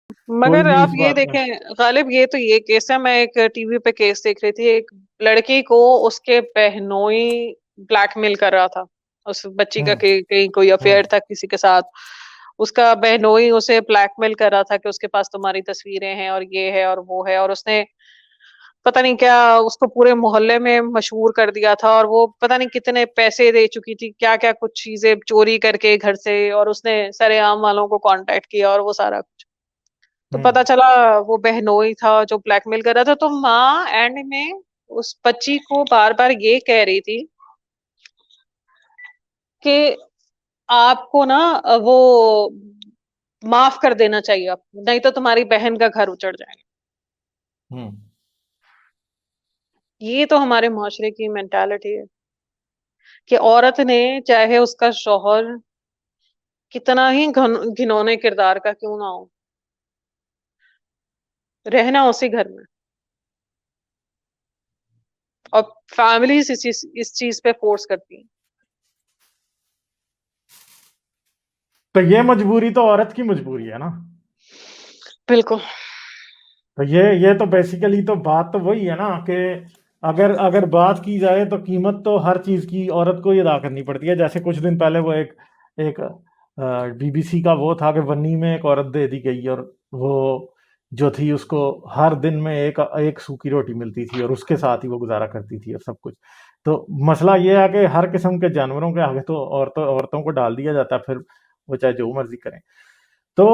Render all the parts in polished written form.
कोई मगर भी आप इस ये बात में। देखें गालिब, ये तो ये केस है। मैं एक टीवी पे केस देख रही थी, एक लड़की को उसके बहनोई ब्लैकमेल कर रहा था। उस बच्ची का हम्म। कहीं कोई हम्म। अफेयर था किसी के साथ। उसका बहनोई उसे ब्लैकमेल कर रहा था कि उसके पास तुम्हारी तस्वीरें हैं और ये है और वो है, और उसने पता नहीं क्या उसको पूरे मोहल्ले में मशहूर कर दिया था। और वो पता नहीं कितने पैसे दे चुकी थी, क्या क्या कुछ चीजें चोरी करके घर से, और उसने सरेआम वालों को कांटेक्ट किया और वो सारा कुछ। तो हम्म। पता चला वो बहनोई था जो ब्लैकमेल कर रहा था। तो माँ एंड में उस बच्ची को बार बार ये कह रही थी कि आपको ना वो माफ कर देना चाहिए आपको, नहीं तो तुम्हारी बहन का घर उजड़ जाएगा। हम्म। ये तो हमारे माशरे की मेंटालिटी है कि औरत ने, चाहे उसका शौहर कितना ही घिनौने किरदार का क्यों ना हो, रहना उसी घर में। और फैमिलीज इस चीज पे फोर्स करती हैं। तो ये मजबूरी तो औरत की मजबूरी है ना। बिल्कुल। तो ये तो बेसिकली तो बात तो वही है ना कि अगर अगर बात की जाए तो कीमत तो हर चीज की औरत को ही अदा करनी पड़ती है। जैसे कुछ दिन पहले वो एक बीबीसी का वो था कि वन्नी में एक औरत दे दी गई, और वो जो थी उसको हर दिन में एक एक सूखी रोटी मिलती थी और उसके साथ ही वो गुजारा करती थी और सब कुछ। तो मसला ये है कि हर किस्म के जानवरों के आगे तो औरतों औरतों को डाल दिया जाता है, फिर वो चाहे जो मर्जी करें। तो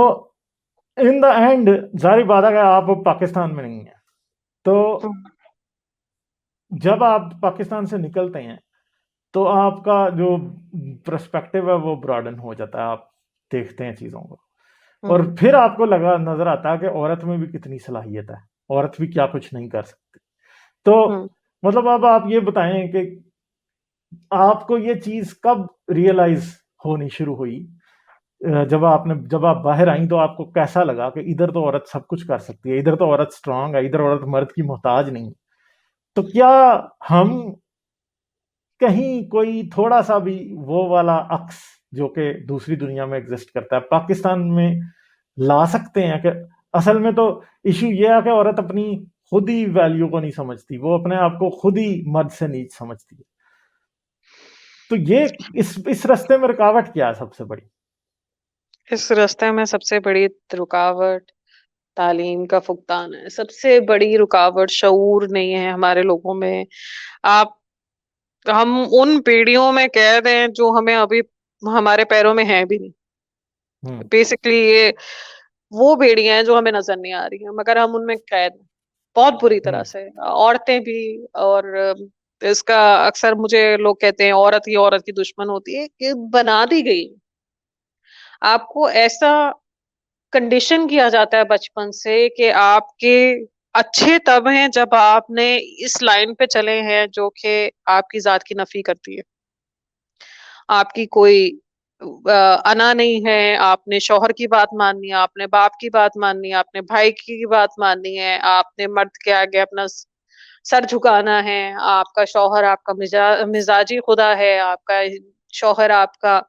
इन द एंड जारी बात है कि आप अब पाकिस्तान में नहीं है। तो हम्म। जब आप पाकिस्तान से निकलते हैं तो आपका जो पर्सपेक्टिव है वो ब्रॉडन हो जाता है, आप देखते हैं चीज़ों को। और हम्म। फिर आपको लगा नजर आता है कि औरत में भी कितनी सलाहियत है, औरत भी क्या कुछ नहीं कर सकती। तो हम्म। मतलब अब आप ये बताएं कि आपको ये चीज़ कब रियलाइज होनी शुरू हुई, जब आप बाहर आई तो आपको कैसा लगा कि इधर तो औरत सब कुछ कर सकती है, इधर तो औरत स्ट्रांग है, इधर औरत मर्द की मोहताज नहीं। तो क्या हम कहीं कोई थोड़ा सा भी वो वाला अक्स जो कि दूसरी दुनिया में एग्जिस्ट करता है पाकिस्तान में ला सकते हैं कि असल में तो इशू ये है कि औरत अपनी खुद ही वैल्यू को नहीं समझती, वो अपने आप को खुद ही मर्द से नीच समझती है। तो ये इस रास्ते में रुकावट क्या है सबसे बड़ी? इस रास्ते में सबसे बड़ी रुकावट तालीम का फुकदान है। सबसे बड़ी रुकावट शऊर नहीं है हमारे लोगों में। आप हम उन पीढ़ियों में कैद हैं जो हमें अभी हमारे पैरों में है भी नहीं। हम्म। बेसिकली ये वो बेड़ियां हैं जो हमें नजर नहीं आ रही हैं, मगर हम उनमें कैद हैं बहुत बुरी तरह हम्म। से, औरतें भी। और इसका अक्सर मुझे लोग कहते हैं औरत ही औरत की दुश्मन होती है, कि बना दी गई। आपको ऐसा कंडीशन किया जाता है बचपन से कि आपके अच्छे तब हैं जब आपने इस लाइन पे चले हैं जो कि आपकी जात की नफी करती है। आपकी कोई अना नहीं है, आपने शौहर की बात माननी है, आपने बाप की बात माननी है, आपने भाई की बात माननी है, आपने मर्द के आगे अपना सर झुकाना है। आपका शौहर आपका मिजाजी खुदा है, आपका शौहर आपका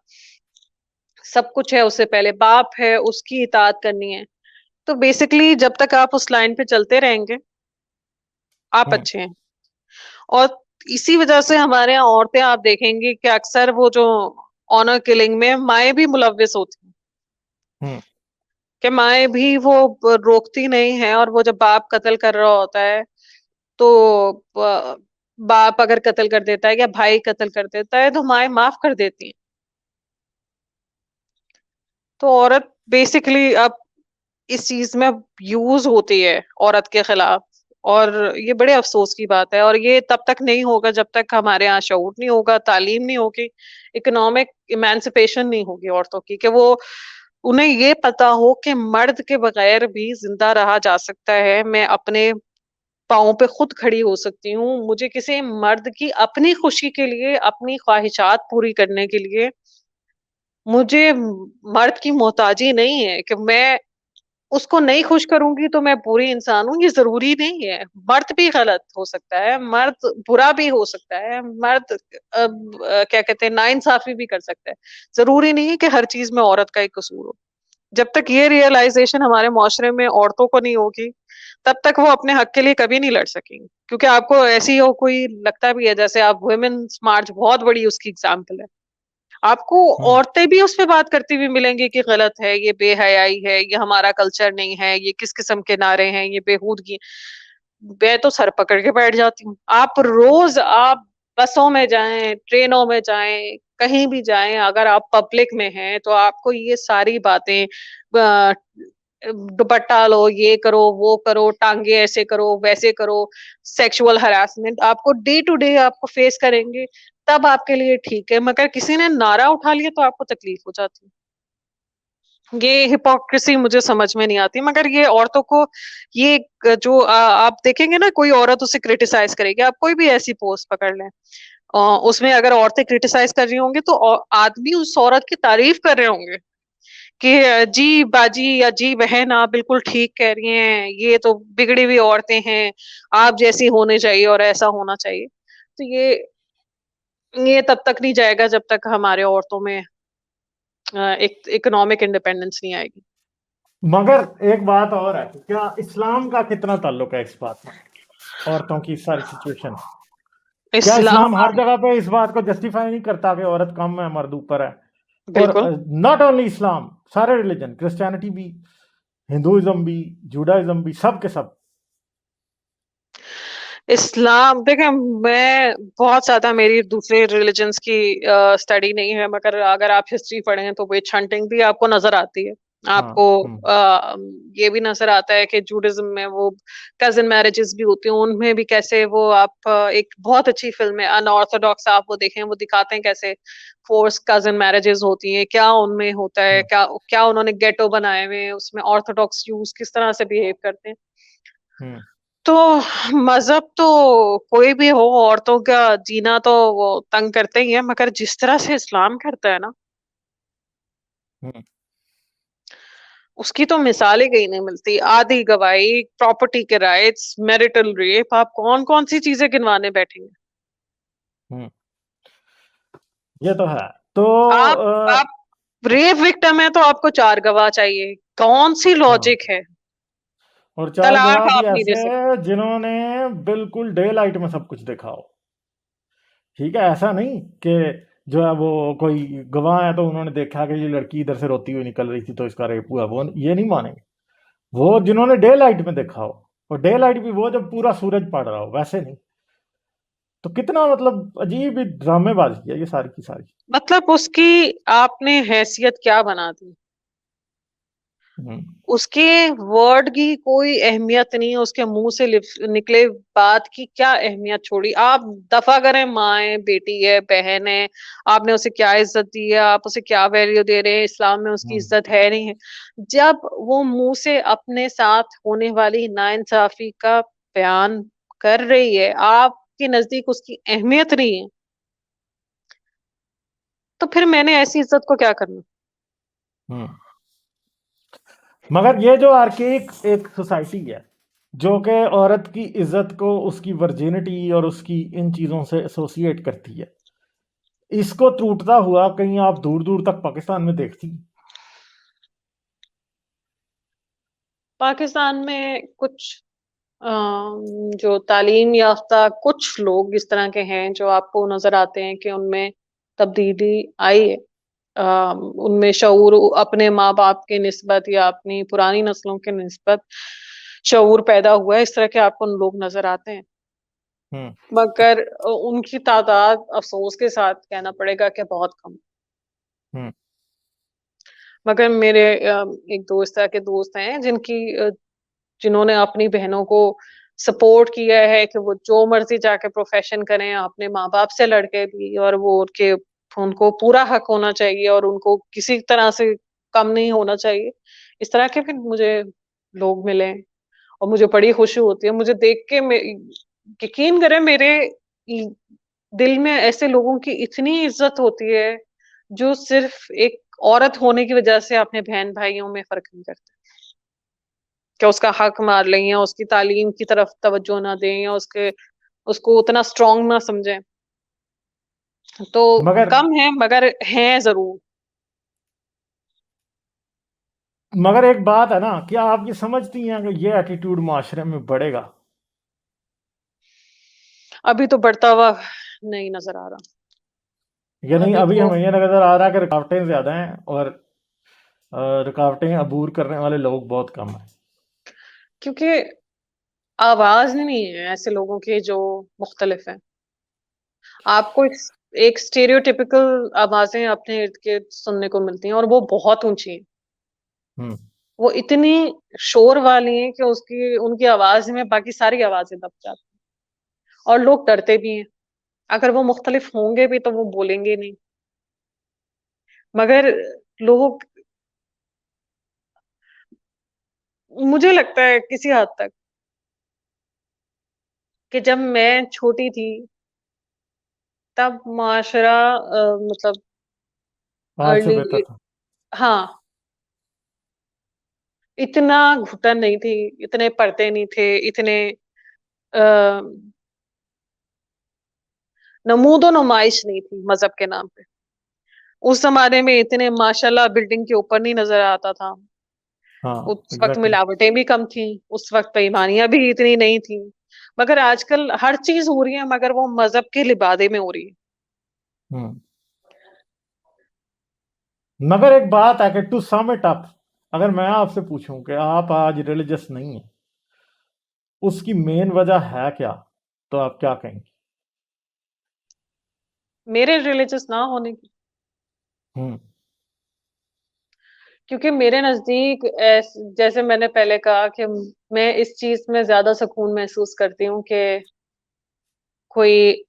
सब कुछ है, उससे पहले बाप है, उसकी इताअत करनी है। तो बेसिकली जब तक आप उस लाइन पे चलते रहेंगे आप हम्म। अच्छे हैं। और इसी वजह से हमारे यहाँ औरतें आप देखेंगी कि अक्सर वो जो ऑनर किलिंग में माएँ भी मुलव्विस होती हैं, हम्म। कि माएँ भी वो रोकती नहीं है। और वो जब बाप कत्ल कर रहा होता है तो बाप अगर कत्ल कर देता है या भाई कत्ल कर देता है तो माएँ माफ कर देती हैं। तो औरत बेसिकली अब इस चीज में यूज होती है औरत के खिलाफ। और ये बड़े अफसोस की बात है, और ये तब तक नहीं होगा जब तक हमारे यहाँ शऊर नहीं होगा, तालीम नहीं होगी, इकोनॉमिक इमेंसिपेशन नहीं होगी औरतों की, कि वो उन्हें ये पता हो कि मर्द के बगैर भी जिंदा रहा जा सकता है। मैं अपने पाँव पे खुद खड़ी हो सकती हूँ। मुझे किसी मर्द की अपनी खुशी के लिए, अपनी ख्वाहिशात पूरी करने के लिए, मुझे मर्द की मोहताजी नहीं है कि मैं उसको नहीं खुश करूंगी तो मैं बुरी इंसान हूँ। ये जरूरी नहीं है। मर्द भी गलत हो सकता है, मर्द बुरा भी हो सकता है, मर्द क्या कहते हैं नाइंसाफी भी कर सकता है। जरूरी नहीं है कि हर चीज में औरत का ही कसूर हो। जब तक ये रियलाइजेशन हमारे माशरे में औरतों को नहीं होगी, तब तक वो अपने हक के लिए कभी नहीं लड़ सकेंगी। क्योंकि आपको ऐसी हो कोई लगता भी है, जैसे आप वुमेन्स मार्च बहुत बड़ी उसकी एग्जाम्पल है, आपको हम्म। औरतें भी उस पे बात करती हुई मिलेंगी कि गलत है, ये बेहयाई है, ये हमारा कल्चर नहीं है, ये किस किस्म के नारे हैं, ये बेहूदगी। मैं तो सर पकड़ के बैठ जाती हूँ। आप बसों में जाएं, ट्रेनों में जाएं, कहीं भी जाएं, अगर आप पब्लिक में हैं तो आपको ये सारी बातें, दुपट्टा लो, ये करो, वो करो, टांगे ऐसे करो, वैसे करो, सेक्सुअल हरासमेंट आपको डे टू डे आपको फेस करेंगे, तब आपके लिए ठीक है। मगर किसी ने नारा उठा लिया तो आपको तकलीफ हो जाती है। ये हिपोक्रेसी मुझे समझ में नहीं आती। मगर ये औरतों को, ये जो आप देखेंगे ना, कोई औरत उसे क्रिटिसाइज करेगी, आप कोई भी ऐसी पोस्ट पकड़ लें, उसमें अगर औरतें क्रिटिसाइज कर रही होंगी तो आदमी उस औरत की तारीफ कर रहे होंगे कि जी बाजी या जी बहन, आप बिल्कुल ठीक कह रही हैं, ये तो बिगड़ी हुई औरतें हैं, आप जैसी होने चाहिए और ऐसा होना चाहिए। तो ये तब तक नहीं जाएगा जब तक हमारे औरतों में एक इकोनॉमिक इंडिपेंडेंस नहीं आएगी। मगर एक बात और है, क्या इस्लाम का कितना ताल्लुक है इस बात में, औरतों की सारी सिचुएशन? क्या इस्लाम, इस्लाम हर जगह पे इस बात को जस्टिफाई नहीं करता कि औरत कम है, मर्द ऊपर है? और बिल्कुल। नॉट ओनली इस्लाम, सारे रिलीजन, क्रिश्चियनिटी भी, हिंदुइज्म भी, जुडाइज्म भी, सब के सब। इस्लाम देखें, मैं बहुत ज्यादा मेरी दूसरे रिलीजन्स की स्टडी नहीं है, मगर अगर आप हिस्ट्री पढ़ें तो विच हंटिंग भी आपको नजर आती है। हाँ। आपको ये भी नजर आता है कि जूडिज्म में वो कजिन मैरिजेस भी होती हैं, उनमें भी कैसे वो आप एक बहुत अच्छी फिल्म है अनऑर्थोडॉक्स, आप वो देखें, वो दिखाते हैं कैसे फोर्स कजिन मैरिजेस होती हैं, क्या उनमें होता है, हम्म। क्या क्या उन्होंने गेटो बनाए हुए हैं, उसमें ऑर्थोडॉक्स यूज किस तरह से बिहेव करते हैं। हम्म। तो मजहब तो कोई भी हो, औरतों का जीना तो वो तंग करते ही है, मगर जिस तरह से इस्लाम करता है ना, हम्म। उसकी तो मिसाल ही कहीं नहीं मिलती। आधी गवाही, प्रॉपर्टी के राइट्स, मैरिटल रेप, आप कौन कौन सी चीजें गिनवाने बैठेंगे? हम्म। ये तो है। तो आप आप रेप विक्टिम है तो आपको 4 गवाह चाहिए, कौन सी हाँ, लॉजिक है? और चार तलाक गवाह भी आप नहीं दे सकते। ऐसे जिन्होंने बिल्कुल डे लाइट में सब कुछ देखा हो। ठीक है, ऐसा नहीं कि जो है वो कोई गवाह है तो उन्होंने देखा कि ये लड़की इधर से रोती हुई निकल रही थी तो इसका रेप हुआ, वो ये नहीं मानेंगे। वो जिन्होंने डे लाइट में देखा हो, और डे लाइट भी वो जब पूरा सूरज पड़ रहा हो, वैसे नहीं। तो कितना मतलब अजीब ही ड्रामेबाजी है ये सारी की सारी। मतलब उसकी आपने हैसियत क्या बना दी? हम्म। उसके वर्ड की कोई अहमियत नहीं है, उसके मुंह से निकले बात की क्या अहमियत छोड़ी? आप दफा करें, माँ है, बेटी है, बहन है, आपने उसे क्या इज्जत दी है, आप उसे क्या वैल्यू दे रहे हैं? इस्लाम में उसकी हम्म। इज्जत है नहीं है। जब वो मुंह से अपने साथ होने वाली नाइंसाफी का बयान कर रही है, आपके नजदीक उसकी अहमियत नहीं है, तो फिर मैंने ऐसी इज्जत को क्या करना? हम्म। मगर ये जो आर्केक एक सोसाइटी है जो कि औरत की इज्जत को उसकी वर्जिनिटी और उसकी इन चीजों से एसोसिएट करती है, इसको टूटता हुआ कहीं आप दूर दूर तक पाकिस्तान में देखती हैं? पाकिस्तान में कुछ जो तालीम याफ्ता कुछ लोग इस तरह के हैं जो आपको नजर आते हैं कि उनमें तब्दीली आई है। उनमें शऊर अपने माँ बाप के निस्बत या अपनी पुरानी नस्लों के निस्बत शऊर पैदा हुआ है, इस तरह के आपको लोग नजर आते हैं। हम्म। मगर उनकी तादाद अफसोस के साथ कहना पड़ेगा कि बहुत कम। हम्म। मगर मेरे एक दोस्त है, के दोस्त हैं जिन्होंने अपनी बहनों को सपोर्ट किया है कि वो जो मर्जी जाके प्रोफेशन करें, अपने माँ बाप से लड़के भी, और वो उनको पूरा हक होना चाहिए और उनको किसी तरह से कम नहीं होना चाहिए। इस तरह के फिर मुझे लोग मिले और मुझे बड़ी खुशी होती है मुझे देख के। यकीन करें, मेरे दिल में ऐसे लोगों की इतनी इज्जत होती है जो सिर्फ एक औरत होने की वजह से अपने बहन भाइयों में फर्क नहीं करते, क्या उसका हक मार लें या उसकी तालीम की तरफ तवज्जो ना दें या उसको उतना स्ट्रांग ना समझें। तो मगर कम है, मगर हैं जरूर। मगर एक बात है ना, क्या आप ये समझती हैं कि ये एटीट्यूड माशरे में बढ़ेगा? अभी तो बढ़ता हुआ नहीं नजर आ रहा। या नहीं, अभी अभी तो हमें ये नजर आ रहा है कि रुकावटें ज्यादा हैं और रुकावटें अबूर करने वाले लोग बहुत कम हैं। क्योंकि आवाज नहीं है ऐसे लोगों की जो मुख्तलिफ है। आपको एक स्टेरियोटिपिकल आवाजें अपने इर्द गिर्द सुनने को मिलती हैं और वो बहुत ऊंची हैं। हम्म। वो इतनी शोर वाली हैं कि उसकी उनकी आवाज में बाकी सारी आवाजें दब जाती हैं और लोग डरते भी हैं। अगर वो मुख्तलिफ होंगे भी तो वो बोलेंगे नहीं। मगर लोग, मुझे लगता है किसी हद तक कि जब मैं छोटी थी तब माशरा मतलब आज से बेहतर अर्ली, था। हाँ, इतना घुटन नहीं थी, इतने पर्दे नहीं थे, इतने आ, नमूदो नुमाइश नहीं थी मजहब के नाम पे। उस जमाने में इतने माशाल्लाह बिल्डिंग के ऊपर नहीं नजर आता था। हाँ, उस वक्त एग्जैक्टली। मिलावटें भी कम थी। उस वक्त बेईमानियां भी इतनी नहीं थी। मगर आजकल हर चीज हो रही है, मगर वो मजहब के लिबादे में हो रही है। हम्म। मगर एक बात है कि टू सम इट अप, अगर मैं आपसे पूछूं कि आप आज रिलीजियस नहीं है, उसकी मेन वजह है क्या, तो आप क्या कहेंगे? मेरे रिलीजियस ना होने की, हम्म। क्योंकि मेरे नजदीक जैसे मैंने पहले कहा कि मैं इस चीज में ज्यादा सुकून महसूस करती हूँ कि कोई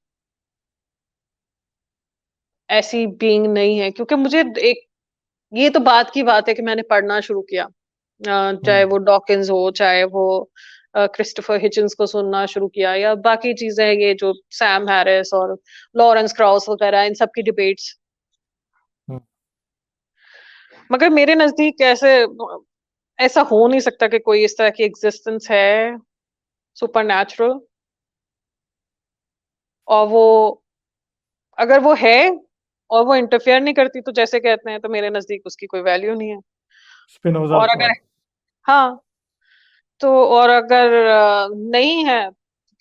ऐसी बीइंग नहीं है। क्योंकि मुझे एक, ये तो बात की बात है कि मैंने पढ़ना शुरू किया, चाहे हम्म। वो डॉकिंस हो, चाहे वो क्रिस्टोफर हिचन्स को सुनना शुरू किया, या बाकी चीजें ये जो सैम हैरिस और लॉरेंस क्राउस वगैरह, इन सब की डिबेट्स। हम्म। मगर मेरे नजदीक ऐसे ऐसा हो नहीं सकता कि कोई इस तरह की एग्जिस्टेंस है सुपर नेचुरल, और वो, अगर वो है और वो इंटरफेयर नहीं करती तो जैसे कहते हैं, तो मेरे नजदीक उसकी कोई वैल्यू नहीं है। स्पिनोजा और अगर, थॉट। हाँ, तो और अगर नहीं है,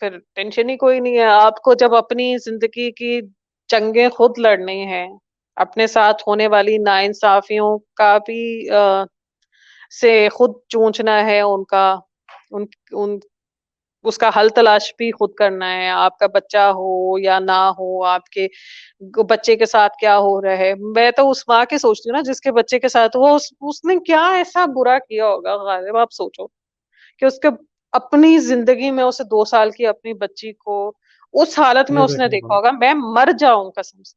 फिर टेंशन ही कोई नहीं है। आपको जब अपनी जिंदगी की जंगें खुद लड़नी है, अपने साथ होने वाली नाइंसाफियों का भी से खुद जूझना है, उनका उन उन उसका हल तलाश भी खुद करना है। आपका बच्चा हो या ना हो, आपके बच्चे के साथ क्या हो रहा है। मैं तो उस माँ की सोचती हूँ ना जिसके बच्चे के साथ वो उसने क्या ऐसा बुरा किया होगा गालिब, आप सोचो कि उसके अपनी जिंदगी में उसे 2 साल की अपनी बच्ची को उस हालत में ये उसने देखने देखा वाला। होगा। मैं मर जाऊं कसम से।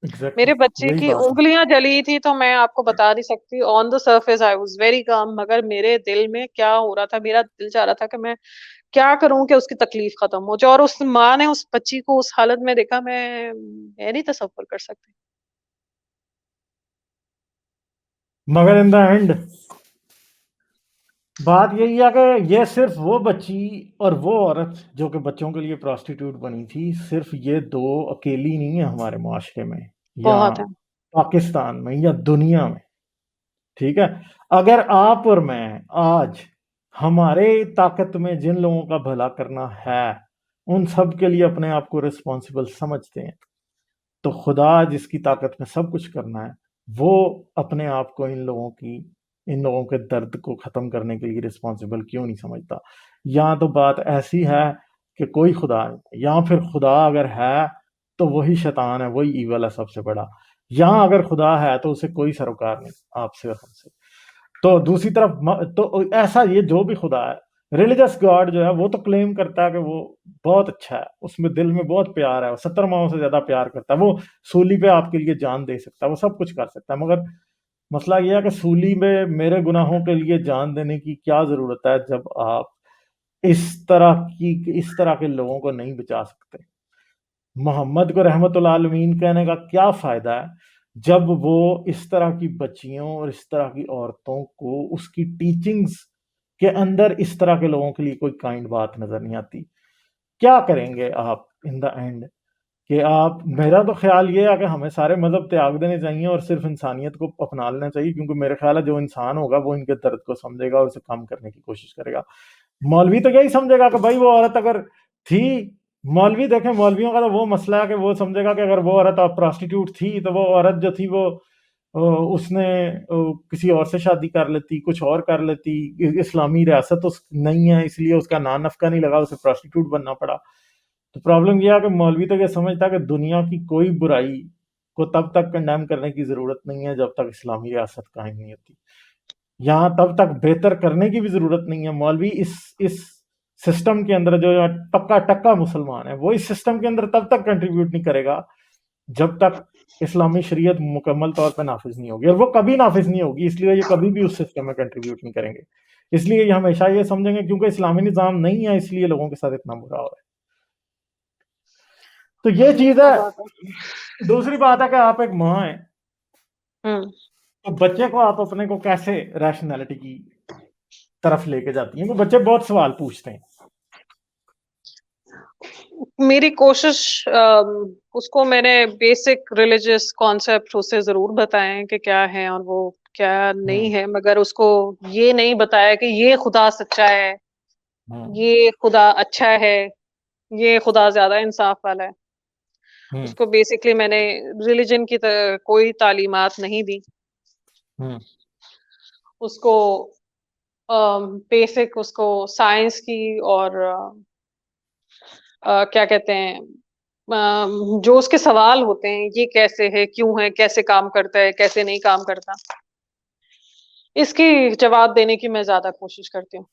एग्जैक्टली, मेरे बच्चे यही की बात है। उंगलियां जली थी तो मैं आपको बता नहीं सकती। On the surface I was very calm, मगर मेरे दिल में क्या हो रहा था, मेरा दिल चाह रहा था कि मैं क्या करूं कि उसकी तकलीफ खत्म हो जाए। और उस माँ ने उस बच्ची को उस हालत में देखा, मैं नहीं तसव्वुर कर सकती। मगर इन द एंड बात यही है कि ये सिर्फ वो बच्ची और वो औरत जो कि बच्चों के लिए प्रोस्टिट्यूट बनी थी, सिर्फ ये दो अकेली नहीं है हमारे माशरे में, या बहुत है। पाकिस्तान में, या दुनिया में। ठीक है, अगर आप और मैं आज हमारे ताकत में जिन लोगों का भला करना है, उन सब के लिए अपने आप को रिस्पॉन्सिबल समझते हैं, तो खुदा जिसकी ताकत में सब कुछ करना है, वो अपने आप को इन लोगों के दर्द को खत्म करने के लिए रिस्पॉन्सिबल क्यों नहीं समझता? या तो बात ऐसी है कि कोई खुदा नहीं, या फिर खुदा अगर है तो वही शैतान है, वही ईवल है सबसे बड़ा। या अगर खुदा है तो उसे कोई सरोकार नहीं आपसे और हमसे। तो दूसरी तरफ तो ऐसा, ये जो भी खुदा है, रिलीजियस गॉड जो है, वो तो क्लेम करता है कि वो बहुत अच्छा है, उसमें दिल में बहुत प्यार है, वो 70 माओं से ज्यादा प्यार करता है, वो सूली पे आपके लिए जान दे सकता है, वो सब कुछ कर सकता है। मगर मसला यह है कि सूली में मेरे गुनाहों के लिए जान देने की क्या जरूरत है, जब आप इस तरह के लोगों को नहीं बचा सकते? मोहम्मद को रहमतुल आलमीन कहने का क्या फायदा है, जब वो इस तरह की बच्चियों और इस तरह की औरतों को उसकी टीचिंग्स के अंदर इस तरह के लोगों के लिए कोई काइंड बात नजर नहीं आती? क्या करेंगे आप इन द एंड कि आप मेरा तो ख्याल ये है कि हमें सारे मज़हब त्याग देने चाहिए और सिर्फ इंसानियत को अपना लेना चाहिए, क्योंकि मेरे ख्याल है जो इंसान होगा वो इनके दर्द को समझेगा और उसे कम करने की कोशिश करेगा। मौलवी तो यही समझेगा कि भाई वो औरत अगर थी, मौलवी देखें, मौलवियों का तो वो मसला है कि वो समझेगा कि अगर वो औरत प्रोस्टिट्यूट थी तो वो औरत जो थी वो उसने किसी और से शादी कर लेती, कुछ और कर लेती, इस्लामी रियासत उस नहीं है इसलिए उसका ना नफका नहीं लगा, उसे प्रोस्टिट्यूट बनना पड़ा। तो प्रॉब्लम यह है कि मौलवी तो ये समझता है कि दुनिया की कोई बुराई को तब तक कंडेम करने की जरूरत नहीं है जब तक इस्लामी रियासत कायम नहीं होती, यहाँ तब तक बेहतर करने की भी जरूरत नहीं है। मौलवी इस सिस्टम के अंदर, जो पक्का टक्का मुसलमान है, वो इस सिस्टम के अंदर तब तक कंट्रीब्यूट नहीं करेगा जब तक इस्लामी शरीयत मुकम्मल तौर पर नाफिज नहीं होगी, और वो कभी नाफिज नहीं होगी, इसलिए ये कभी भी उस सिस्टम में कंट्रीब्यूट नहीं करेंगे। इसलिए ये हमेशा ये समझेंगे क्योंकि इस्लामी निज़ाम नहीं है इसलिए लोगों के साथ इतना बुरा हो रहा है। तो ये चीज तो है। बात है। दूसरी बात है कि आप एक माँ हैं, हुँ। तो बच्चे को आप अपने को कैसे रैशनैलिटी की तरफ लेके जाती हैं? वो बच्चे बहुत सवाल पूछते हैं। मेरी कोशिश उसको मैंने बेसिक रिलीजियस कॉन्सेप्ट उसे ज़रूर बताए हैं कि क्या है और वो क्या नहीं हम्म है, मगर उसको ये नहीं बताया कि ये खुदा सच्चा है, हम्म ये खुदा अच्छा है, ये खुदा ज़्यादा इंसाफ वाला है। हम्म उसको बेसिकली मैंने रिलिजन की कोई तालीमात नहीं दी। हम्म उसको बेसिक उसको साइंस की और क्या कहते हैं, जो उसके सवाल होते हैं, ये कैसे है, क्यों है, कैसे काम करता है, कैसे नहीं काम करता, इसकी जवाब देने की मैं ज़्यादा कोशिश करती हूँ।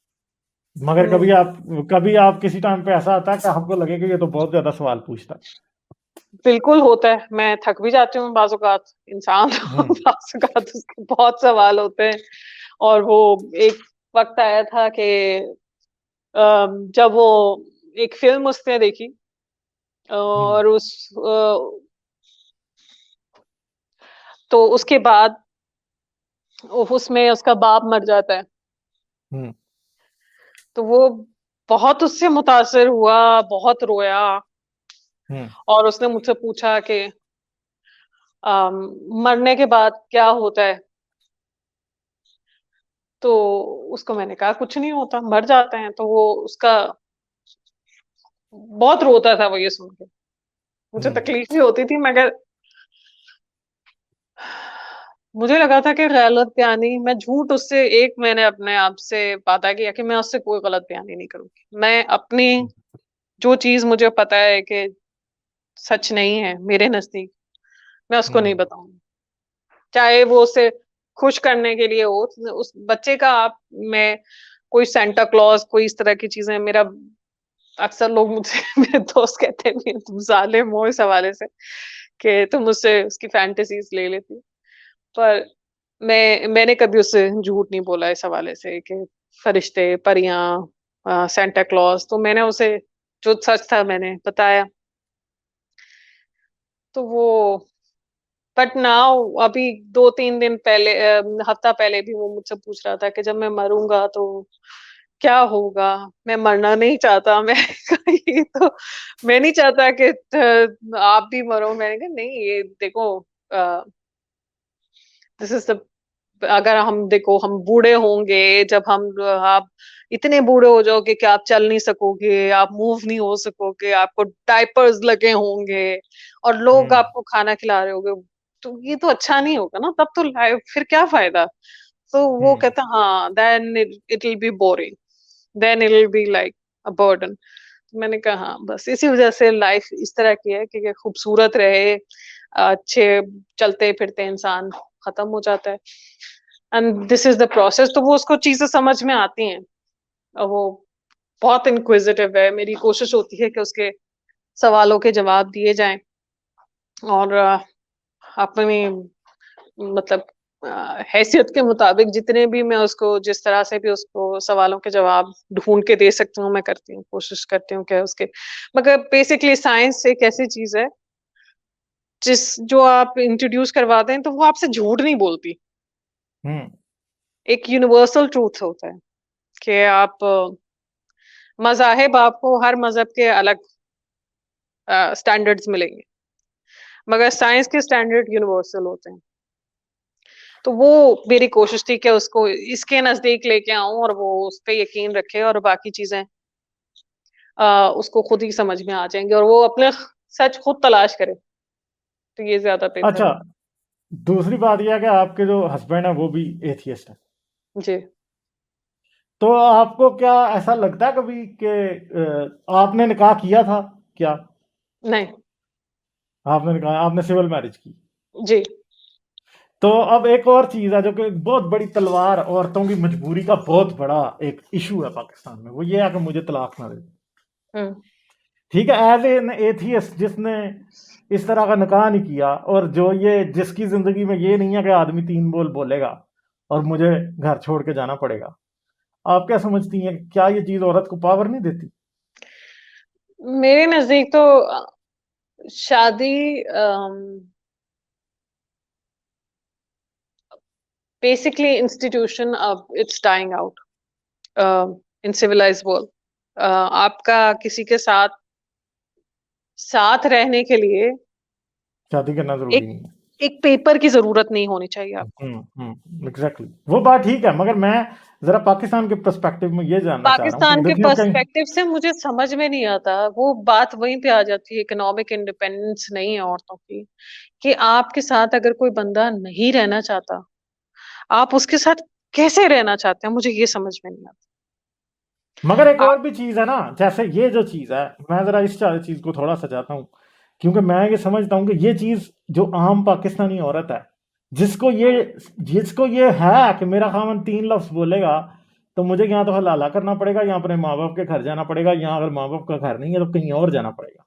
मगर हुँ। कभी आप किसी टाइम पे ऐसा आता है कि आपको लगे कि ये तो बहुत ज्यादा सवाल पूछता है? बिल्कुल होता है, मैं थक भी जाती हूँ बाज़-औक़ात, इंसान हम्म बाज़-औक़ात उसके बहुत सवाल होते हैं और वो एक वक़्त आया था कि जब वो एक फ़िल्म उसने देखी हम्म और तो उसके बाद उसमें उसका बाप मर जाता है। हम्म तो वो बहुत उससे मुतासिर हुआ, बहुत रोया हम्म और उसने मुझसे पूछा कि अम, मरने के बाद क्या होता है? तो उसको मैंने कहा कुछ नहीं होता, मर जाते हैं। तो वो उसका बहुत रोता था वो ये सुन के। मुझे हम्म तकलीफ भी होती थी मगर मुझे लगा था कि गलत बयानी मैं झूठ उससे एक मैंने अपने आप से वादा किया कि मैं उससे कोई गलत बयानी नहीं करूँगी। मैं अपनी जो चीज़ मुझे पता है कि सच नहीं है मेरे नज़दीक, मैं उसको नहीं हम्म बताऊँगी। चाहे वो उसे खुश करने के लिए हो, उस बच्चे का आप मैं कोई सांता क्लॉज़ कोई इस तरह की चीज़ें मेरा अक्सर लोग मुझसे मेरे दोस्त कहते भी हैं, "तुम ज़ालिम हो" इस हवाले से कि तुम मुझसे उसकी फैंटेसीज़ ले लेती हो। पर मैंने कभी उससे झूठ नहीं बोला इस हवाले से कि फरिश्ते, परियाँ सांता क्लॉज़ तो मैंने उसे जो सच था मैंने बताया। तो वो बट नाउ अभी 2-3 दिन पहले हफ्ता पहले भी वो मुझसे पूछ रहा था कि जब मैं मरूँगा तो क्या होगा? मैं मरना नहीं चाहता। मैं कहा ये तो मैं नहीं चाहता कि आप भी मरो। मैंने कहा नहीं ये देखो अ, दिस इज़ द अगर हम देखो हम बूढ़े होंगे जब आप इतने बूढ़े हो जाओगे कि आप चल नहीं सकोगे, आप मूव नहीं हो सकोगे, आपको डायपर्स लगे होंगे और लोग हम्म आपको खाना खिला रहे होंगे, तो ये तो अच्छा नहीं होगा ना, तब तो लाइफ फिर क्या फ़ायदा? तो वो हम्म कहता हाँ, then it will be boring, then it will be like a burden. मैंने कहा हाँ, बस इसी वज़ह से लाइफ इस तरह की है कि खूबसूरत रहे, अच्छे चलते-फिरते इंसान खत्म हो जाता है। And this is the process तो वो उसको चीज़ें समझ में आती हैं। वो बहुत इन्क्विजिटिव है, मेरी कोशिश होती है कि उसके सवालों के जवाब दिए जाएँ और अपनी मतलब हैसियत के मुताबिक जितने भी मैं उसको जिस तरह से भी उसको सवालों के जवाब ढूँढ के दे सकती हूँ, मैं करती हूँ, कोशिश करती हूँ कि उसके मगर बेसिकली साइंस एक ऐसी चीज़ है, जो आप इंट्रोड्यूस करवा दें, तो वो आपसे झूठ नहीं बोलती। हम्म एक यूनिवर्सल ट्रूथ होता है कि आप मज़ाहिब आपको हर मज़हब के अलग स्टैंडर्ड्स मिलेंगे। मगर साइंस के स्टैंडर्ड यूनिवर्सल होते हैं। तो वो मेरी कोशिश थी कि उसको इसके नजदीक लेके आऊं और वो उस पे यकीन रखे और बाकी चीजें उसको खुद ही समझ में आ जाएंगे और वो अपने सच खुद तलाश करे, तो ये ज्यादा बेहतर अच्छा, है। दूसरी बात यह है कि आपके जो हस्बैंड है वो भी एथियस्ट है, जी। तो आपको क्या ऐसा लगता है कभी कि आपने निकाह किया था क्या? नहीं। आपने निकाह, आपने सिविल मैरिज की। जी। तो अब एक और चीज है जो कि बहुत बड़ी तलवार, औरतों की मजबूरी का बहुत बड़ा एक इशू है पाकिस्तान में, वो ये है कि मुझे तलाक ना दे। हम्म। ठीक है, एज एन एथियस्ट जिसने इस तरह का निकाह नहीं किया, और जो ये जिसकी जिंदगी में ये नहीं है कि आदमी तीन बोल बोलेगा और मुझे घर छोड़ के जाना पड़ेगा, आप क्या समझती हैं, क्या ये चीज औरत को पावर नहीं देती? मेरे नजदीक तो शादी बेसिकली इंस्टीट्यूशन, अब it's dying out in civilised world. आपका किसी के साथ साथ रहने के लिए शादी करना जरूरी एक नहीं है। एक पेपर की जरूरत नहीं होनी चाहिए आपको। एग्जैक्टली, वो बात ठीक है, मगर मैं जरा पाकिस्तान के पर्सपेक्टिव में ये जानना चाह रहा हूँ कि पाकिस्तान के देखिए कहीं। पर्सपेक्टिव से मुझे समझ में नहीं आता, वो बात वहीं पे आ जाती है, इकोनॉमिक इंडिपेंडेंस नहीं है औरतों की, कि आपके साथ अगर कोई बंदा नहीं रहना चाहता, आप उसके साथ कैसे रहना चाहते हैं, मुझे ये समझ में नहीं आता। मगर एक आप और भी चीज है ना, जैसे ये जो चीज है, मैं जरा इस चीज को थोड़ा सजाता हूँ, क्योंकि मैं ये समझता हूँ कि ये चीज जो आम पाकिस्तानी औरत है, जिसको ये हम्म। जिसको ये है कि मेरा खामन तीन लफ्ज बोलेगा तो मुझे यहाँ तो हलाला करना पड़ेगा, यहाँ अपने माँ बाप के घर जाना पड़ेगा, यहाँ अगर माँ बाप का घर नहीं है तो कहीं और जाना पड़ेगा।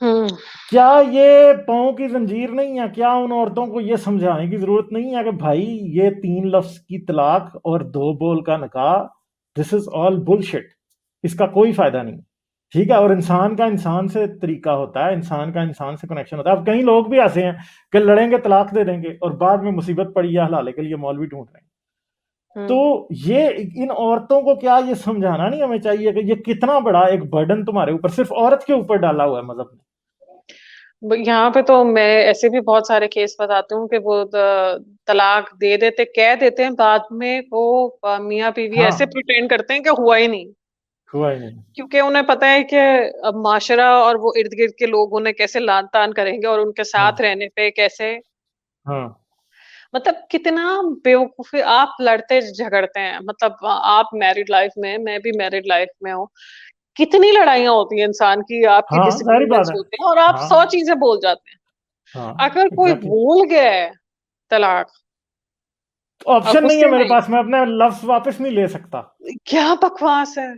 हम्म। क्या ये पाँव की जंजीर नहीं है? क्या उन औरतों को ये समझाने की जरूरत नहीं है कि भाई ये तीन लफ्ज की तलाक और दो बोल का निकाह, दिस इज ऑल बुलशिट, इसका कोई फायदा नहीं। ठीक है, और इंसान का इंसान से तरीका होता है, इंसान का इंसान से कनेक्शन होता है। अब कई लोग भी ऐसे हैं कि लड़ेंगे तलाक दे देंगे और बाद में मुसीबत पड़ी या हलाले के लिए मौलवी ढूंढ रहे हैं। तो हम्म। ये इन औरतों को क्या ये समझाना नहीं हमें चाहिए कि ये कितना बड़ा एक बर्डन तुम्हारे ऊपर, सिर्फ औरत के ऊपर डाला हुआ है मजहब ने? यहाँ पे तो मैं ऐसे भी बहुत सारे केस बताती हूँ कि वो तलाक दे देते, कह देते हैं, बाद में वो मियाँ बीवी ऐसे हाँ, प्रिटेंड करते हैं कि हुआ ही नहीं, हुआ ही नहीं। क्योंकि उन्हें पता है कि अब माशरा और वो इर्द गिर्द के लोग उन्हें कैसे लान तान करेंगे और उनके साथ हाँ, रहने पे कैसे, हाँ, मतलब कितना बेवकूफी। आप लड़ते झगड़ते हैं, मतलब आप मैरिड लाइफ में, मैं भी मैरिड लाइफ में हूँ, कितनी लड़ाइयाँ होती हैं इंसान की, आपके हाँ, जाहिर बात डिसएग्रीमेंट्स है। होते हैं और आप हाँ, 100 चीजें बोल जाते हैं। हाँ, अगर कोई एग्जैक्टली। बोल गया है तलाक तो और ऑप्शन नहीं है गुस्से मेरे में, पास, मैं अपने लफ्ज वापस नहीं ले सकता। क्या बकवास है,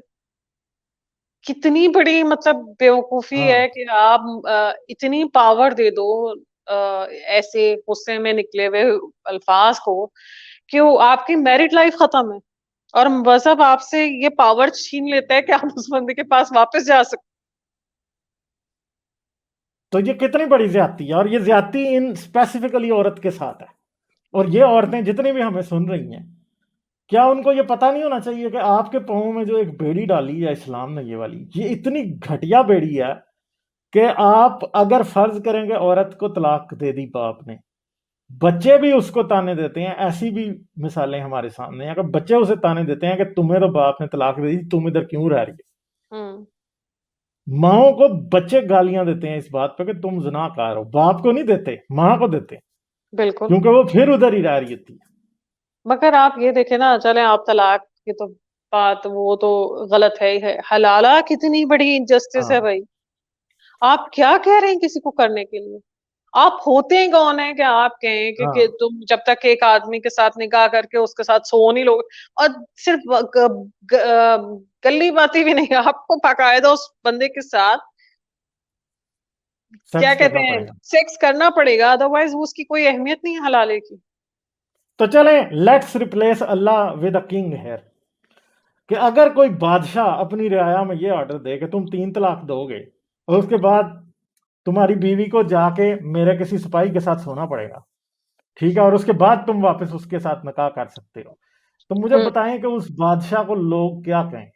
कितनी बड़ी मतलब बेवकूफी है हाँ, कि आप इतनी पावर दे दो ऐसे गुस्से में निकले हुए अल्फाज को, कि वो आपकी मैरिड लाइफ खत्म है और मजहब आपसे ये पावर छीन लेता है कि आप उस बंदे के पास वापस जा सकते। तो ये कितनी बड़ी ज्यादती है, और ये ज्यादती इन स्पेसिफिकली औरत के साथ है। और ये औरतें जितनी भी हमें सुन रही हैं, क्या उनको ये पता नहीं होना चाहिए कि आपके पाँव में जो एक बेड़ी डाली है इस्लाम ने, ये वाली, ये इतनी घटिया बेड़ी है कि आप अगर फर्ज करेंगे औरत को तलाक दे दी बाप ने, बच्चे भी उसको ताने देते हैं, ऐसी भी मिसालें हमारे सामने हैं कि बच्चे उसे ताने देते हैं कि तुम्हें तो बाप ने तलाक दे दी, तुम इधर क्यों रह रही है। हम्म। माओ को बच्चे गालियां देते हैं इस बात पे कि तुम ज़िनाकार हो, बाप को नहीं देते, माँ को देते हैं, बिल्कुल। क्योंकि वो फिर उधर ही रह रही होती है। मगर आप ये देखें ना, चले आप तलाक की तो बात, वो तो गलत है ही है, हलाला कितनी बड़ी इनजस्टिस है हाँ, भाई। आप क्या कह रहे हैं किसी को करने के लिए? आप होते ही कौन है कि आप कहें कि हाँ, तुम जब तक एक आदमी के साथ निकाह करके उसके साथ सो नहीं लोगे, और सिर्फ गली बातें भी नहीं, आपको बाकायदा उस बंदे के साथ क्या सेक्स कहते करना हैं, पड़ेगा। सेक्स करना पड़ेगा, अदरवाइज उसकी कोई अहमियत नहीं है हलाले की। तो चलें, लेट्स रिप्लेस अल्लाह विद अ किंग हेयर, कि अगर कोई बादशाह अपनी रियाया में ये ऑर्डर दे कि तुम तीन तलाक दोगे, और उसके बाद तुम्हारी बीवी को जाके मेरे किसी सिपाही के साथ सोना पड़ेगा, ठीक है, और उसके बाद तुम वापस उसके साथ निकाह कर सकते हो, तो मुझे हम्म। बताएं कि उस बादशाह को लोग क्या कहें?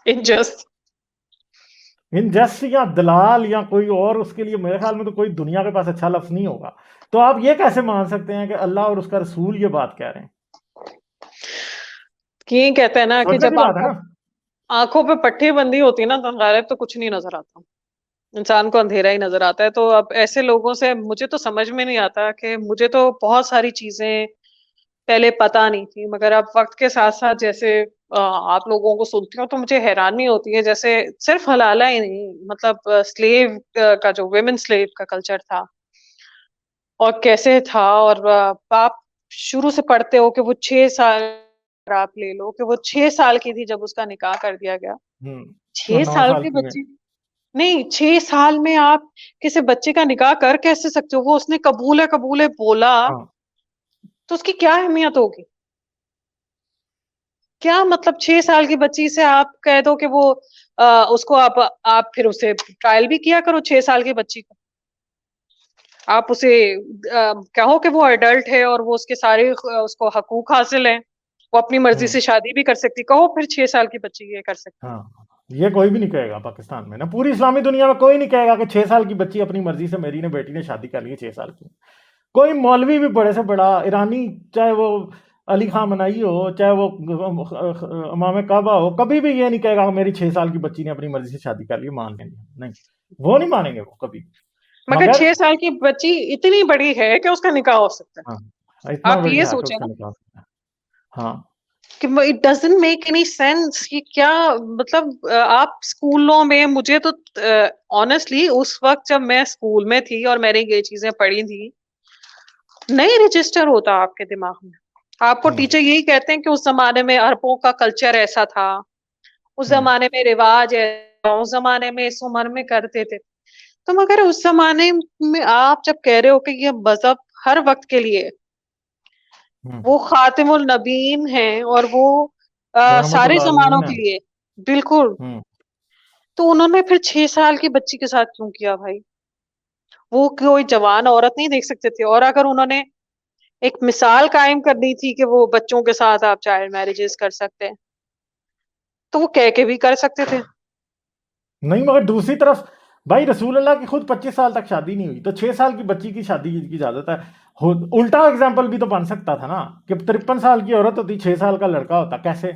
इनजस्ट। इनजस्ट या दलाल या कोई और, उसके लिए मेरे ख्याल में तो कोई दुनिया के पास अच्छा लफ्ज नहीं होगा। तो आप ये कैसे मान सकते हैं कि अल्लाह और उसका रसूल ये बात कह रहे हैं? ये कहते हैं ना कि सोचने की जब बात है आंखों ना। आंखों पे पट्टी बंदी होती है ना, तो गायब तो कुछ नहीं नजर आता, इंसान को अंधेरा ही नजर आता है। तो अब ऐसे लोगों से मुझे तो समझ में नहीं आता, कि मुझे तो बहुत सारी चीजें पहले पता नहीं थी, मगर अब वक्त के साथ साथ जैसे आप लोगों को सुनती हूँ तो मुझे हैरानी होती है। जैसे सिर्फ हलाला ही नहीं, मतलब स्लेव का जो वेमेन स्लेव का कल्चर था और कैसे था, और आप शुरू से पढ़ते हो कि वो 6 साल, आप ले लो कि वो 6 साल की थी जब उसका निकाह कर दिया गया। और छह 9 साल साल के की में। बच्चे, नहीं 6 साल में आप किसी बच्चे का निकाह कर कैसे सकते हो? वो उसने कबूल है बोला, हाँ। तो उसकी क्या अहमियत होगी? क्या मतलब 6 साल की बच्ची से आप कह दो कि वो उसको आप फिर उसे ट्रायल भी किया करो 6 साल की बच्ची को। आप उसे कहो कि वो अडल्ट है और वो उसके सारे उसको हकूक हासिल हैं, वो अपनी मर्जी हम्म। से शादी भी कर सकती, कहो फिर 6 साल की बच्ची ये कर सकती। हाँ, ये कोई भी नहीं कहेगा पाकिस्तान में ना, पूरी इस्लामी दुनिया में कोई नहीं कहेगा कि 6 साल की बच्ची अपनी मर्जी से, मेरी ने बेटी ने शादी कर ली है 6 साल की। कोई मौलवी भी बड़े से बड़ा ईरानी, चाहे वो अली खां मनाई हो, चाहे वो इमाम काबा हो, कभी भी ये नहीं कहेगा कि मेरी 6 साल की बच्ची ने अपनी मर्जी से शादी कर ली, मान लेंगे नहीं, वो नहीं मानेंगे वो कभी। मगर मगर 6 साल की बच्ची इतनी बड़ी है कि उसका निकाह हो सकता हाँ, है। इतना आप बड़ी ये है कि सोचे उसका ना निकाह हो सकता है। हाँ। कि it doesn't make any sense. ये क्या मतलब आप स्कूलों में, मुझे तो ऑनेस्टली उस वक्त जब मैं स्कूल में थी और मैंने ये चीजें पढ़ी थी, नहीं रजिस्टर होता आपके दिमाग में। आपको हम्म। टीचर यही कहते हैं कि उस जमाने में अरबों का कल्चर ऐसा था, उस हम्म। जमाने में रिवाज ऐसा, उस जमाने में इस उम्र में करते थे। तो मगर उस जमाने में आप जब कह रहे हो कि ये मजहब हर वक्त के लिए, हम्म। वो खातिमुल नबीन है और वो सारे रहमतुल जमानों आलमीन है। के लिए, बिल्कुल। हम्म। तो उन्होंने फिर 6 साल की बच्ची के साथ क्यों किया भाई? वो कोई जवान औरत नहीं देख सकते थे? और अगर उन्होंने एक मिसाल कायम करनी थी कि वो बच्चों के साथ आप चाइल्ड मैरिजेस कर सकते हैं, तो वो कह के भी कर सकते थे। नहीं, मगर दूसरी तरफ भाई रसूल अल्लाह की खुद 25 साल तक शादी नहीं हुई, तो 6 साल की बच्ची की शादी की इजाजत है। उल्टा एग्जाम्पल भी तो बन सकता था ना, कि 53 साल की औरत होती, 6 साल का लड़का होता, कैसे?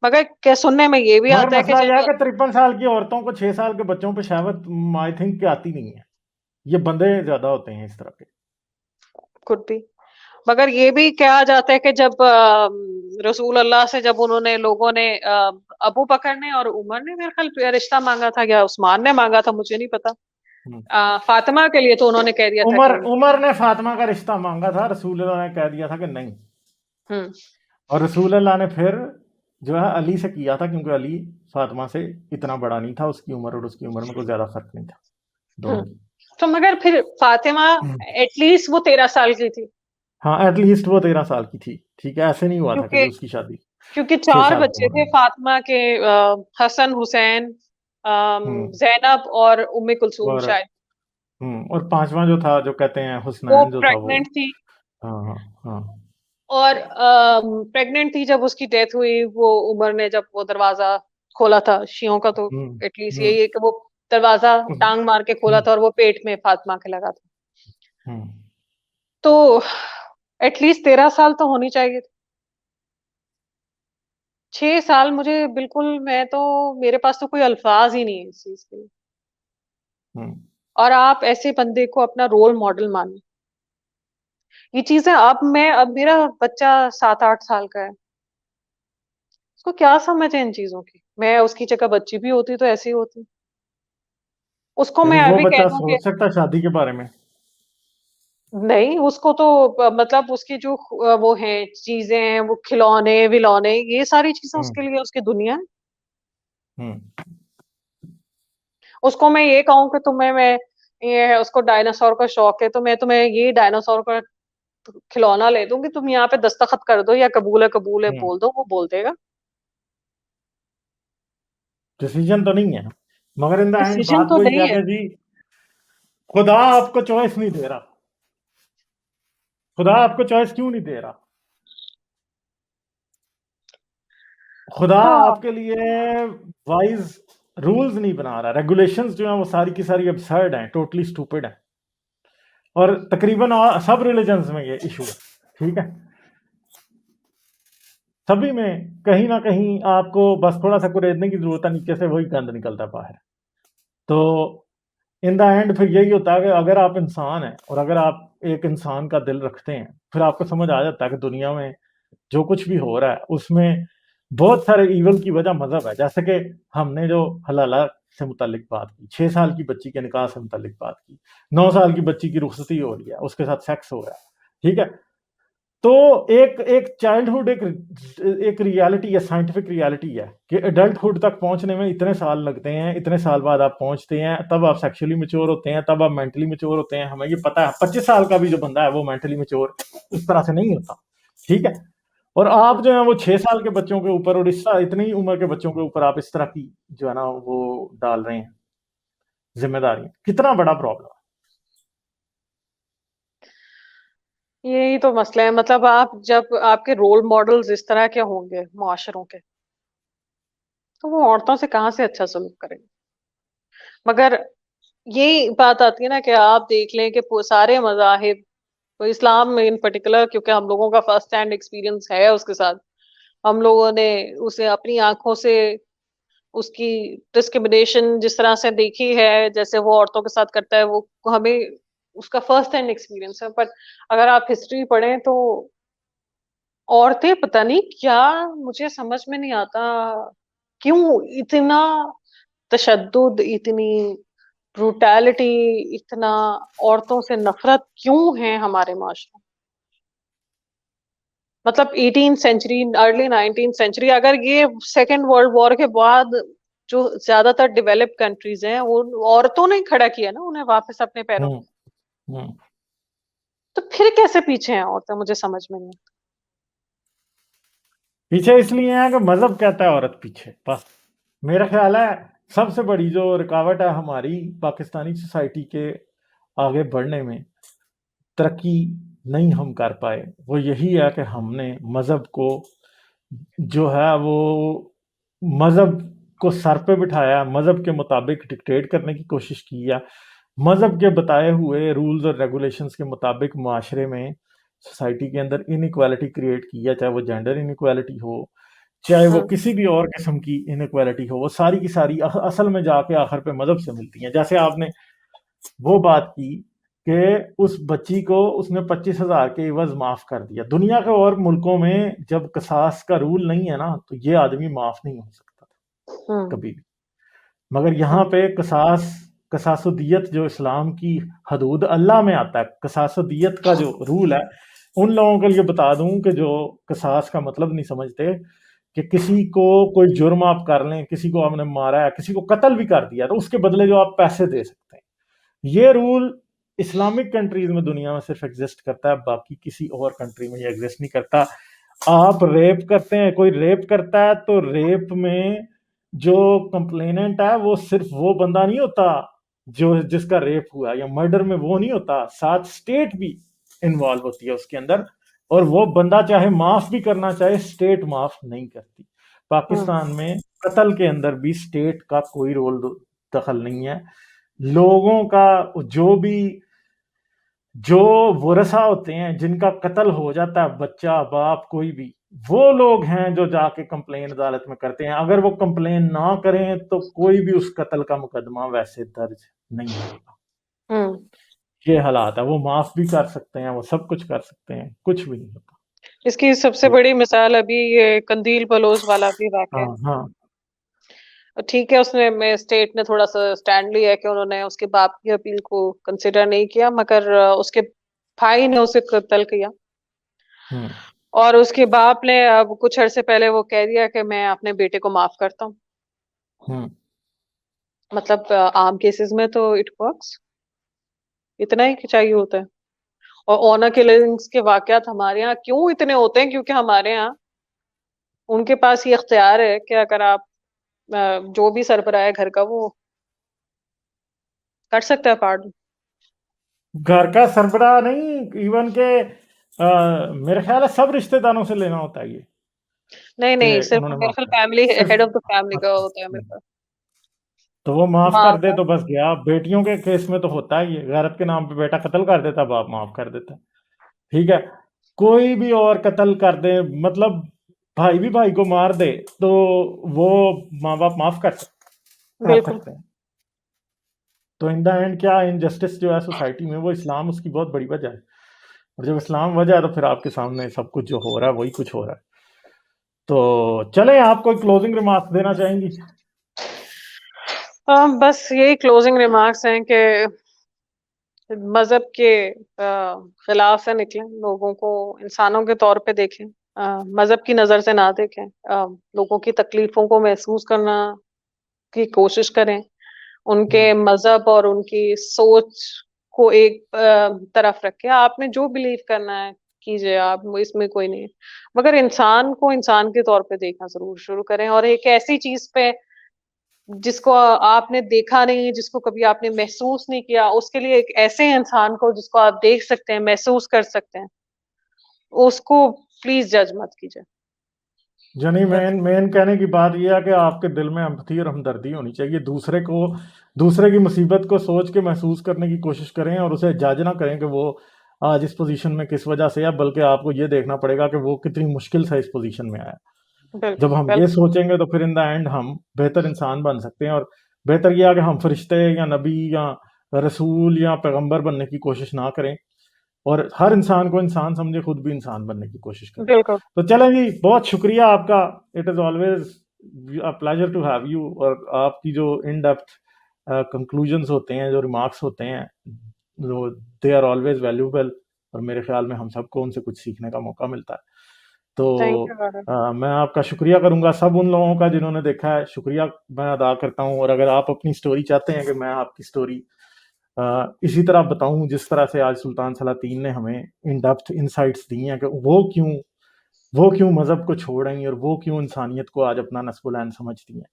मगर क्या सुनने में ये भी मगर आता है कि मसला यह है जब कि 53 साल की औरतों को 6 साल के बच्चों पे शहवत आई थिंक आती नहीं है। ये बंदे ज्यादा होते हैं इस तरह के। कुड भी, मगर ये भी कहा जाता है कि जब रसूल अल्लाह से जब उन्होंने लोगों ने अबू बकर ने और उमर ने मेरे ख्याल रिश्ता मांगा था, या उस्मान ने मांगा था, मुझे नहीं पता। हम्म। फातिमा के लिए तो उन्होंने कह दिया था उमर कि उमर ने फातिमा का रिश्ता मांगा था, रसूल अल्लाह ने कह दिया था कि नहीं। हम्म और रसूल अल्लाह ने फिर जो है अली से किया था, क्योंकि अली फातिमा से इतना बड़ा नहीं था, उसकी उम्र और उसकी उम्र में कोई ज्यादा फर्क नहीं था हम्म दोनों की। तो मगर फिर फातिमा एटलीस्ट वो 13 साल की थी, हाँ, एटलीस्ट वो 13 साल की थी, ठीक है, ऐसे नहीं हुआ था कि क्योंकि उसकी शादी क्योंकि छह चार साल की बच्चे उम्र थे में। फातिमा के, हसन, हुसैन, हम्म। जैनब और उम्मे कुलसूम और शायद। और पांचवा जो था, जो कहते हैं वो हुसनैन जो था वो। प्रेग्नेंट थी, हाँ, हाँ, हाँ। और प्रेग्नेंट थी जब उसकी डेथ हुई। वो उमर ने जब वो दरवाजा खोला था शियों का, तो हम्म। एटलीस्ट हम्म। यही है कि वो दरवाजा हम्म। टांग मार के खोला हम्म। था और वो पेट में फातिमा के लगा था। हम्म। तो एटलीस्ट 13 साल तो होनी चाहिए थी। 6 साल मुझे बिल्कुल, मैं तो, मेरे पास तो कोई अल्फाज ही नहीं है इस चीज के लिए। हम्म। और आप ऐसे बंदे को अपना रोल मॉडल माने, ये चीजें अब मेरा बच्चा 7-8 साल का है, उसको क्या समझ है इन चीजों की? मैं उसकी जगह बच्ची भी होती तो ऐसी होती। उसको मैं लेकिन वो अभी कह बच्चा दूं कि सोच सकता है शादी के बारे में? नहीं, उसको तो मतलब उसकी जो वो है चीजें हैं, वो खिलौने विलौने, ये सारी चीजें हम्म। उसके लिए उसकी दुनिया है। हम्म। उसको मैं ये कहूँ कि तुम्हें मैं, ये है उसको डायनासोर का शौक है, तो मैं तुम्हें ये डायनासोर का खिलौना ले दूंगी, तुम यहाँ पे दस्तखत कर दो या कबूल है हम्म। बोल दो, वो बोल देगा। डिसीजन तो नहीं है, मगर इन द एंड डिसीजन बात तो वही नहीं है है। कि जी, खुदा आपको चॉइस नहीं दे रहा। खुदा आपको चॉइस क्यों नहीं दे रहा? खुदा हाँ, आपके लिए वाइज रूल्स नहीं बना रहा, रेगुलेशंस जो हैं वो सारी की सारी अबसर्ड हैं, टोटली स्टूपिड हैं, और तकरीबन सब रिलीजन्स में ये इशू है, ठीक है। सभी में कहीं ना कहीं आपको बस थोड़ा सा कुरेदने की जरूरत है, नीचे से वही गंद निकलता है बाहर। तो इन द एंड फिर यही होता है कि अगर आप इंसान हैं और अगर आप एक इंसान का दिल रखते हैं, फिर आपको समझ आ जाता है कि दुनिया में जो कुछ भी हो रहा है उसमें बहुत सारे ईवल की वजह मजहब है। जैसे कि हमने जो हलाला से मुतालिक बात की, 6 साल की बच्ची के निकाह से मुतालिक बात की, 9 साल की बच्ची की रुखसती हो रही है, उसके साथ सेक्स हो रहा है, ठीक है। तो एक एक चाइल्डहुड एक रियलिटी है, साइंटिफिक रियलिटी है कि एडल्टहुड तक पहुंचने में इतने साल लगते हैं, इतने साल बाद आप पहुंचते हैं, तब आप सेक्सुअली मैच्योर होते हैं, तब आप मेंटली मैच्योर होते हैं। हमें ये पता है 25 साल का भी जो बंदा है वो मेंटली मैच्योर उस तरह से नहीं होता, ठीक है। और आप जो है वो 6 साल के बच्चों के ऊपर और इस इतनी उम्र के बच्चों के ऊपर आप इस तरह की जो है ना वो डाल रहे हैं जिम्मेदारी, कितना बड़ा प्रॉब्लम है। यही तो मसला है। मतलब आप जब आपके रोल मॉडल्स इस तरह के होंगे मुआशरों के, तो वो औरतों से कहाँ से अच्छा सलूक करेंगे। मगर यही बात आती है ना कि आप देख लें कि सारे मजाहिब, तो इस्लाम में इन पर्टिकुलर, क्योंकि हम लोगों का फर्स्ट हैंड एक्सपीरियंस है उसके साथ, हम लोगों ने उसे अपनी आंखों से उसकी डिस्क्रिमिनेशन जिस तरह से देखी है, जैसे वो औरतों के साथ करता है, वो हमें उसका फर्स्ट हैंड एक्सपीरियंस है। पर अगर आप हिस्ट्री पढ़ें तो औरतें पता नहीं क्या, मुझे समझ में नहीं आता क्यों इतना तशद्दुद, इतनी ब्रूटैलिटी, इतना औरतों से नफरत क्यों है हमारे माशरे में। मतलब 18 सेंचुरी, अर्ली 19 सेंचुरी, अगर ये सेकेंड वर्ल्ड वॉर के बाद जो ज्यादातर डेवलप्ड कंट्रीज हैं, वो औरतों ने खड़ा किया ना उन्हें वापस अपने पैरों हम्म पे, हम्म तो फिर कैसे पीछे हैं औरतें, मुझे समझ में नहीं पीछे इसलिए है कि मजहब कहता है औरत पीछे, बस। मेरा ख्याल है सबसे बड़ी जो रुकावट है हमारी पाकिस्तानी सोसाइटी के आगे बढ़ने में, तरक्की नहीं हम कर पाए, वो यही है कि हमने मजहब को जो है वो मजहब को सर पे बिठाया, मजहब के मुताबिक डिक्टेट करने की कोशिश की है, मजहब के बताए हुए रूल्स और रेगुलेशंस के मुताबिक माशरे में सोसाइटी के अंदर इनइक्वालिटी क्रिएट किया, चाहे वो जेंडर इनइक्वालिटी हो, चाहे वो आता। किसी भी और किस्म की इनइक्वालिटी हो, वो सारी की सारी असल में जाके आखिर पे मजहब से मिलती हैं। जैसे आपने वो बात की कि उस बच्ची को उसने 25,000 के इवज माफ कर दिया। दुनिया के और मुल्कों में जब कसास का रूल नहीं है ना, तो ये आदमी माफ नहीं हो सकता हम्म कभी भी। मगर यहाँ हम्म पे कसासुदियत जो इस्लाम की हदूद अल्लाह में आता है, कसासुदियत का जो रूल है, उन लोगों के लिए बता दूं कि जो कसास का मतलब नहीं समझते, कि किसी को कोई जुर्म आप कर लें, किसी को आपने मारा है, किसी को कत्ल भी कर दिया, तो उसके बदले जो आप पैसे दे सकते हैं, ये रूल इस्लामिक कंट्रीज में दुनिया में सिर्फ एग्जिस्ट करता है, बाकी किसी और कंट्री में ये एग्जिस्ट नहीं करता। आप रेप करते हैं, कोई रेप करता है, तो रेप में जो कंप्लेनेंट है वो सिर्फ वो बंदा नहीं होता जो जिसका रेप हुआ, या मर्डर में वो नहीं होता, साथ स्टेट भी इन्वॉल्व होती है उसके अंदर, और वो बंदा चाहे माफ भी करना चाहे, स्टेट माफ नहीं करती। हम्म पाकिस्तान में कत्ल के अंदर भी स्टेट का कोई रोल दखल नहीं है। लोगों का जो वरसा होते हैं, जिनका कत्ल हो जाता है, बच्चा बाप कोई भी, वो लोग हैं जो जाके कंप्लेन अदालत में करते हैं। अगर वो कंप्लेन ना करें तो कोई भी उस कत्ल का मुकदमा वैसे दर्ज नहीं होगा। हम्म ये हालात है, वो माफ भी कर सकते हैं, वो सब कुछ कर सकते हैं, कुछ भी नहीं होता। इसकी सबसे तो बड़ी मिसाल अभी ये कंदील बलोच वाला भी वाकया हाँ है। हाँ ठीक है, उसने में स्टेट ने थोड़ा सा स्टैंड लिया कि उन्होंने उसके बाप की अपील को कंसिडर नहीं किया, मगर उसके भाई ने उसे कत्ल किया। हम्म और उसके बाप ने अब कुछ अरसे पहले वो कह दिया कि मैं अपने बेटे को माफ करता हूँ। हम्म मतलब आम केसेस में तो इट वर्क्स, इतना ही चाहिए होता है। और ऑनर किलिंग्स के वाकयात हमारे यहाँ क्यों इतने होते हैं, क्योंकि हमारे यहाँ उनके पास ये इख्तियार है कि अगर आप जो भी सरबराह है घर का, वो कर सकता है पार्डन। घर का सरबराह नहीं, इवन के मेरे ख्याल है सब रिश्तेदारों से लेना होता है ये, नहीं कि नहीं, सिर्फ उन्होंने मेरे माफ ख्याल कर फैमिली, सिर्फ। हेड ऑफ द फैमिली का अच्छा, होता है मेरे पास। तो वो माफ कर माफ दे है। तो बस गया। बेटियों के केस में तो होता ही है, गैरत के नाम पे बेटा कत्ल कर देता, बाप माफ कर देता। ठीक है, कोई भी और कत्ल कर दे, मतलब भाई भी भाई को मार दे, तो वो माँ बाप माफ कर बिल्कुल। सकते हैं। तो इन द एंड क्या इनजस्टिस जो है सोसाइटी में, वो इस्लाम उसकी बहुत बड़ी वजह है। और जब इस्लाम वजह है तो फिर आपके सामने सब कुछ जो हो रहा है वही कुछ हो रहा है। तो चले, आप कोई क्लोजिंग रिमार्क्स देना चाहेंगी? बस यही क्लोजिंग रिमार्क्स हैं कि मजहब के खिलाफ से निकलें, लोगों को इंसानों के तौर पे देखें, मजहब की नजर से ना देखें, लोगों की तकलीफों को महसूस करना की कोशिश करें, उनके मजहब और उनकी सोच को एक तरफ रखें। आपने जो बिलीव करना है कीजिए, आप इसमें कोई नहीं है, मगर इंसान को इंसान के तौर पे देखना जरूर शुरू करें, और एक ऐसी चीज पे जिसको आपने देखा नहीं, जिसको कभी आपने महसूस नहीं किया, उसके लिए एक ऐसे इंसान को जिसको आप देख सकते हैं, महसूस कर सकते हैं, उसको प्लीज जज मत कीजिए। यानी बस। मेन मेन कहने की बात यह है कि आपके दिल में एम्पैथी और हमदर्दी होनी चाहिए, दूसरे की मुसीबत को सोच के महसूस करने की कोशिश करें, और उसे जज ना करें कि वो आज इस पोजीशन में किस वजह से है, बल्कि आपको ये देखना पड़ेगा कि वो कितनी मुश्किल से इस पोजीशन में आया। जब बिल्कुल हम ये बिल्कुल। सोचेंगे तो फिर इन द एंड हम बेहतर इंसान बन सकते हैं। और बेहतर यह है कि हम फरिश्ते या नबी या रसूल या पैगंबर बनने की कोशिश ना करें, और हर इंसान को इंसान समझे, खुद भी इंसान बनने की कोशिश करें। बिल्कुल। तो चलें जी, बहुत शुक्रिया आपका। It is always a pleasure to have you. और आपकी जो इन डेप्थ कंक्लूजन्स होते हैं, जो रिमार्क्स होते हैं, जो दे आर ऑलवेज वैल्यूबल, और मेरे ख्याल में हम सबको उनसे कुछ सीखने का मौका मिलता है। तो थैंक यू गौरव। मैं आपका शुक्रिया करूंगा, सब उन लोगों का जिन्होंने देखा है, शुक्रिया मैं अदा करता हूं। और अगर आप अपनी स्टोरी चाहते हैं कि मैं आपकी स्टोरी इसी तरह बताऊं जिस तरह से आज सुल्तान सलातीन ने हमें इन डेप्थ इंसाइट्स दी हैं कि वो क्यों मजहब को छोड़ रही हैं, और वो क्यों इंसानियत को आज अपना नस्बुलैन समझती हैं,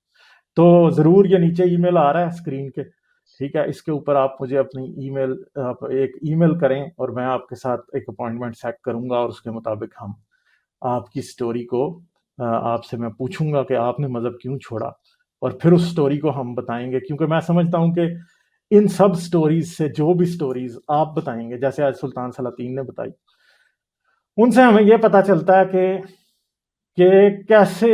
तो ज़रूर ये नीचे ईमेल आ रहा है स्क्रीन के, ठीक है, इसके ऊपर आप मुझे अपनी ईमेल आप एक ईमेल करें, और मैं आपके साथ एक अपॉइंटमेंट सेट करूंगा, और उसके मुताबिक हम आपकी स्टोरी को आपसे मैं पूछूंगा कि आपने मज़हब क्यों छोड़ा, और फिर उस स्टोरी को हम बताएंगे। क्योंकि मैं समझता हूं कि इन सब स्टोरीज से, जो भी स्टोरीज आप बताएंगे, जैसे आज सुल्तान सलातीन ने बताई, उनसे हमें यह पता चलता है कि कैसे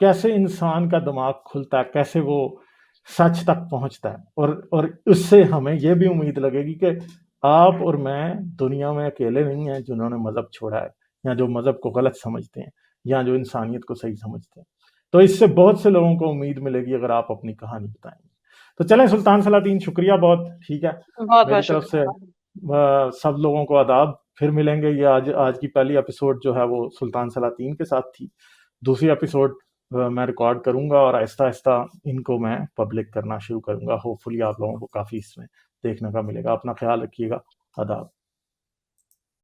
कैसे इंसान का दिमाग खुलता है, कैसे वो सच तक पहुंचता है। और उससे हमें यह भी उम्मीद लगेगी कि आप और मैं दुनिया में अकेले नहीं हैं जिन्होंने मजहब छोड़ा है, या जो मजहब को गलत समझते हैं, या जो इंसानियत को सही समझते हैं। तो इससे बहुत से लोगों को उम्मीद मिलेगी अगर आप अपनी कहानी बताएंगे। तो चलें सुल्तान सलातीन, शुक्रिया बहुत, ठीक है, बहुत बहुत मेरी तरफ से शुक्रिया। सब लोगों को आदाब। फिर मिलेंगे। ये आज की पहली एपिसोड जो है वो सुल्तान सलातीन के साथ थी। दूसरी एपिसोड मैं रिकॉर्ड करूंगा, और आहिस्ता आहिस्ता इनको मैं पब्लिक करना शुरू करूंगा। होपफुली आप लोगों को काफ़ी इसमें देखने का मिलेगा। अपना ख्याल रखिएगा। आदाब।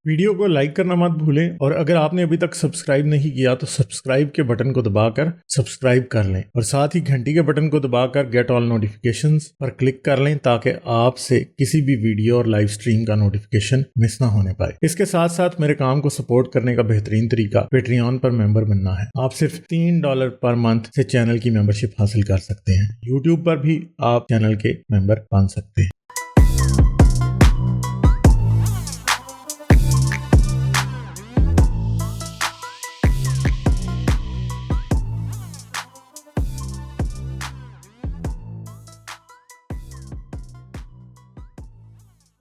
वीडियो को लाइक करना मत भूलें, और अगर आपने अभी तक सब्सक्राइब नहीं किया तो सब्सक्राइब के बटन को दबाकर सब्सक्राइब कर लें, और साथ ही घंटी के बटन को दबाकर गेट ऑल नोटिफिकेशंस पर क्लिक कर लें, ताकि आपसे किसी भी वीडियो और लाइव स्ट्रीम का नोटिफिकेशन मिस ना होने पाए। इसके साथ साथ मेरे काम को सपोर्ट करने का बेहतरीन तरीका पेट्रियन पर मेंबर बनना है। आप सिर्फ $3 पर मंथ से चैनल की मेंबरशिप हासिल कर सकते हैं। यूट्यूब पर भी आप चैनल के मेंबर बन सकते हैं।